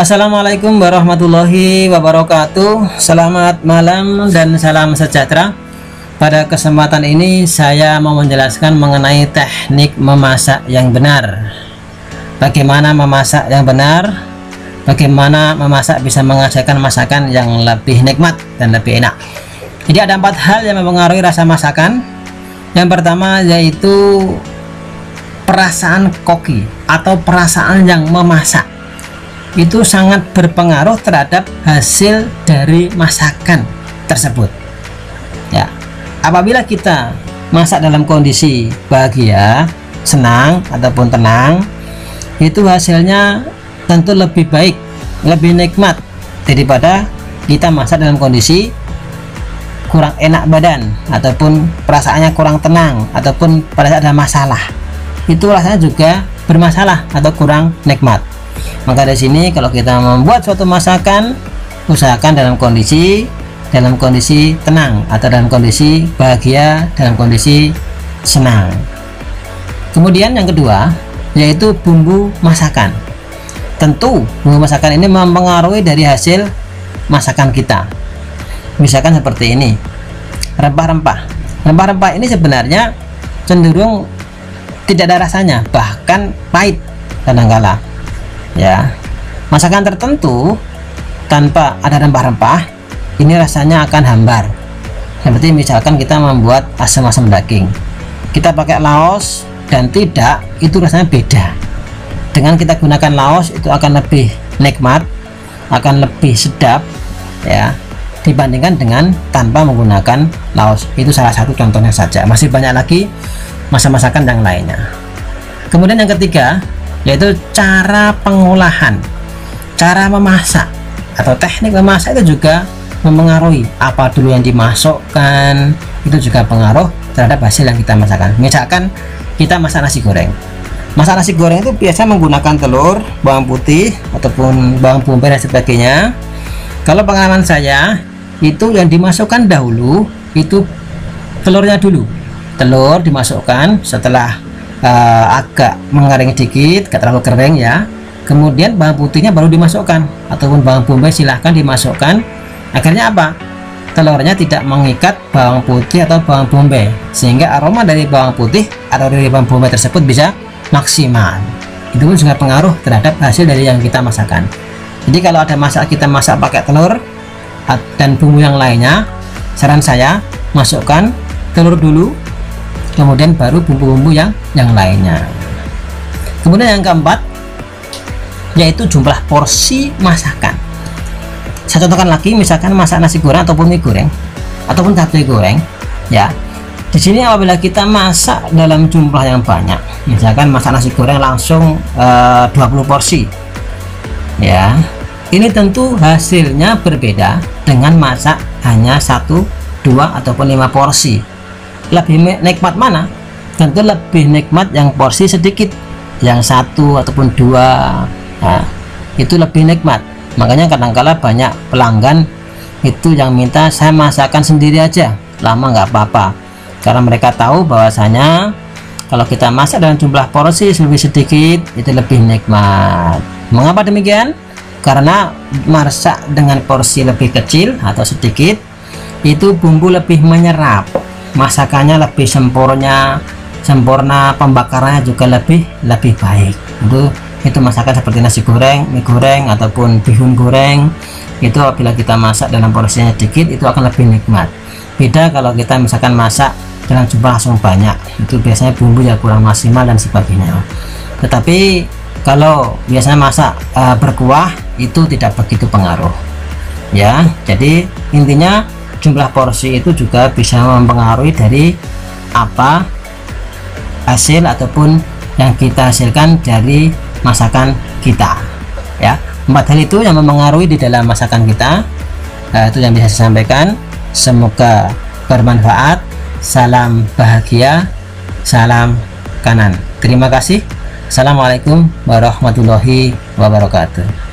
Assalamualaikum warahmatullahi wabarakatuh. Selamat malam dan salam sejahtera. Pada kesempatan ini saya mau menjelaskan mengenai teknik memasak yang benar. Bagaimana memasak yang benar, bagaimana memasak bisa menghasilkan masakan yang lebih nikmat dan lebih enak. Jadi ada 4 hal yang mempengaruhi rasa masakan. Yang pertama yaitu perasaan koki atau perasaan yang memasak. Itu sangat berpengaruh terhadap hasil dari masakan tersebut. Ya, apabila kita masak dalam kondisi bahagia, senang ataupun tenang, itu hasilnya tentu lebih baik, lebih nikmat daripada kita masak dalam kondisi kurang enak badan ataupun perasaannya kurang tenang ataupun pada saat ada masalah. Itu rasanya juga bermasalah atau kurang nikmat. Maka dari sini kalau kita membuat suatu masakan, usahakan dalam kondisi tenang atau dalam kondisi bahagia, dalam kondisi senang. Kemudian yang kedua yaitu bumbu masakan. Tentu bumbu masakan ini mempengaruhi dari hasil masakan kita. Misalkan seperti ini, rempah-rempah ini sebenarnya cenderung tidak ada rasanya, bahkan pahit kadangkala. Ya, masakan tertentu tanpa ada rempah-rempah ini rasanya akan hambar. Seperti misalkan kita membuat asam-asam daging, kita pakai laos dan tidak, itu rasanya beda. Dengan kita gunakan laos itu akan lebih nikmat, akan lebih sedap ya, dibandingkan dengan tanpa menggunakan laos. Itu salah satu contohnya saja, masih banyak lagi masakan yang lainnya. Kemudian yang ketiga yaitu cara pengolahan, cara memasak atau teknik memasak itu juga mempengaruhi apa dulu yang dimasukkan, itu juga pengaruh terhadap hasil yang kita masakkan. Misalkan kita masak nasi goreng, itu biasa menggunakan telur, bawang putih ataupun bawang bombay dan sebagainya. Kalau pengalaman saya itu yang dimasukkan dahulu itu telurnya dulu, telur dimasukkan setelah agak mengering dikit, gak terlalu kering ya, kemudian bawang putihnya baru dimasukkan ataupun bawang bombay silahkan dimasukkan. Akhirnya apa? Telurnya tidak mengikat bawang putih atau bawang bombay, sehingga aroma dari bawang putih atau dari bawang bombay tersebut bisa maksimal. Itu pun juga pengaruh terhadap hasil dari yang kita masakkan. Jadi kalau ada kita masak pakai telur dan bumbu yang lainnya, saran saya masukkan telur dulu, kemudian baru bumbu-bumbu yang lainnya. Kemudian yang keempat yaitu jumlah porsi masakan. Saya contohkan lagi, misalkan masak nasi goreng ataupun mie goreng ataupun cabai goreng ya. Di sini apabila kita masak dalam jumlah yang banyak, misalkan masak nasi goreng langsung 20 porsi ya, ini tentu hasilnya berbeda dengan masak hanya 1, 2 ataupun 5 porsi. Lebih nikmat mana? Tentu lebih nikmat yang porsi sedikit, yang 1 ataupun 2. Nah, itu lebih nikmat. Makanya kadang-kala banyak pelanggan itu yang minta saya masakan sendiri aja, lama nggak apa-apa, karena mereka tahu bahwasanya kalau kita masak dalam jumlah porsi lebih sedikit itu lebih nikmat. Mengapa demikian? Karena masak dengan porsi lebih kecil atau sedikit itu bumbu lebih menyerap, masakannya lebih sempurna, pembakarannya juga lebih baik. Itu masakan seperti nasi goreng, mie goreng ataupun bihun goreng, itu apabila kita masak dalam porsinya sedikit itu akan lebih nikmat. Beda kalau kita misalkan masak dalam jumlah langsung banyak, itu biasanya bumbu ya kurang maksimal dan sebagainya. Tetapi kalau biasanya masak berkuah itu tidak begitu pengaruh ya. Jadi intinya jumlah porsi itu juga bisa mempengaruhi dari apa hasil ataupun yang kita hasilkan dari masakan kita ya. 4 hal itu yang mempengaruhi di dalam masakan kita. Itu yang bisa saya sampaikan. Semoga bermanfaat. Salam bahagia, salam kanan. Terima kasih. Assalamualaikum warahmatullahi wabarakatuh.